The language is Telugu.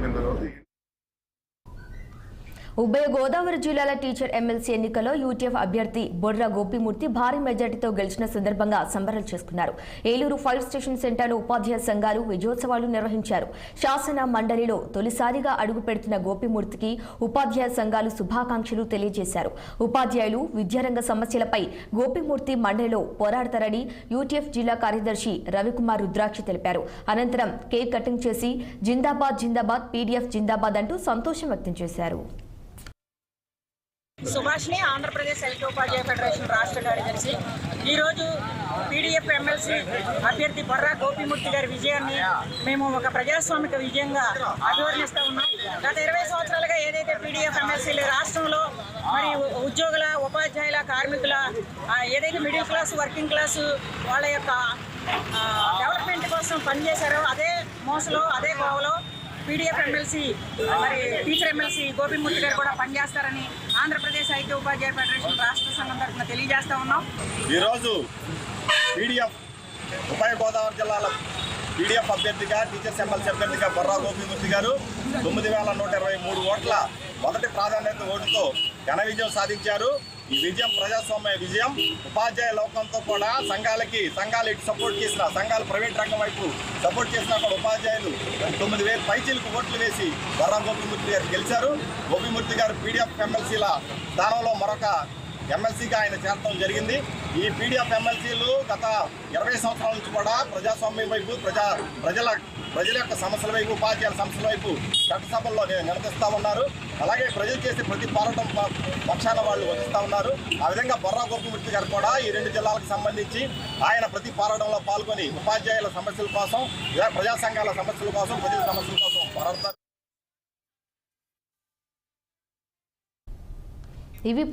అయిపోయిన తర్వాత ఉభయ గోదావరి జిల్లాల టీచర్ ఎమ్మెల్సీ ఎన్నికల్లో యూటీఎఫ్ అభ్యర్థి బొర్రా గోపిమూర్తి భారీ మెజార్టీతో గెలిచిన సందర్భంగా సంబరాలు చేసుకున్నారు. ఏలూరు ఫైర్ స్టేషన్ సెంటర్లో ఉపాధ్యాయ సంఘాలు విజయోత్సవాలు నిర్వహించారు. శాసన మండలిలో తొలిసారిగా అడుగు పెడుతున్న గోపిమూర్తికి ఉపాధ్యాయ సంఘాలు శుభాకాంక్షలు తెలియజేశారు. ఉపాధ్యాయులు విద్యారంగ సమస్యలపై గోపిమూర్తి మండలిలో పోరాడతారని యూటీఎఫ్ జిల్లా కార్యదర్శి రవికుమార్ రుద్రాక్షి తెలిపారు. అనంతరం కేక్ కటింగ్ చేసి జిందాబాద్ జిందాబాద్ పీడీఎఫ్ జిందాబాద్ అంటూ సంతోషం వ్యక్తం చేశారు. సుభాష్ని ఆంధ్రప్రదేశ్ ఐక్య ఉపాధ్యాయ ఫెడరేషన్ రాష్ట్ర కార్యదర్శి. ఈరోజు పీడీఎఫ్ ఎమ్మెల్సీ అభ్యర్థి బొర్రా గోపిమూర్తి గారి విజయాన్ని మేము ఒక ప్రజాస్వామిక విజయంగా అభివర్ణిస్తూ ఉన్నాం. గత 20 సంవత్సరాలుగా ఏదైతే పీడీఎఫ్ ఎమ్మెల్సీలు రాష్ట్రంలో మరి ఉద్యోగుల, ఉపాధ్యాయుల, కార్మికుల, ఏదైతే మిడిల్ క్లాస్, వర్కింగ్ క్లాసు వాళ్ళ యొక్క డెవలప్మెంట్ కోసం పనిచేశారో అదే మోసలో, అదే కోవలో పీడీఎఫ్ ఎమ్మెల్సీ మరి టీచర్ ఎమ్మెల్సీ గోపిమూర్తి గారు కూడా పనిచేస్తారని ఆంధ్రప్రదేశ్ ఐక్య ఉపాధ్యాయ ఫెడరేషన్ రాష్ట్ర సంఘం తరఫున తెలియజేస్తా ఉన్నాం. ఈరోజు పీడీఎఫ్ ఉభయ గోదావరి జిల్లాల పీడీఎఫ్ అభ్యర్థిగా, టీచర్స్ ఎమ్మెల్సీ అభ్యర్థిగా బొర్రా గోపిమూర్తి గారు 9,123 ఓట్ల మొదటి ప్రాధాన్యత ఓటుతో ఘన విజయం సాధించారు. ఈ విజయం ప్రజాస్వామ్య విజయం. ఉపాధ్యాయ లోకంతో కూడా సంఘాలు ఇటు సపోర్ట్ చేసిన, సంఘాలు ప్రైవేట్ రంగం వైపు సపోర్ట్ చేసిన కూడా ఉపాధ్యాయులు 9,000 పైచీలకు ఓట్లు వేసి బొర్రా గోపిమూర్తి గారు గెలిచారు. గోపిమూర్తి గారు పీడీఎఫ్ ఎమ్మెల్సీల స్థానంలో మరొక ఎమ్మెల్సీగా ఆయన చేరడం జరిగింది. ఈ పీడీఎఫ్ ఎమ్మెల్సీలు గత 20 సంవత్సరాల నుంచి కూడా ప్రజాస్వామ్యం వైపు, ప్రజల యొక్క సమస్యల వైపు, ఉపాధ్యాయుల సమస్యల వైపు చట్టసభల్లో నిలదీస్తూ ఉన్నారు. అలాగే ప్రజలు చేసే ప్రతి పోరాటం పక్షాన వాళ్ళు వధిస్తూ ఉన్నారు. ఆ విధంగా బొర్రా గోపిమూర్తి గారు కూడా ఈ 2 జిల్లాలకు సంబంధించి ఆయన ప్రతి పోరాటంలో పాల్గొని ఉపాధ్యాయుల సమస్యల కోసం, ప్రజా సంఘాల సమస్యల కోసం, ప్రజల సమస్యల కోసం పోరాడతారు. ఇవి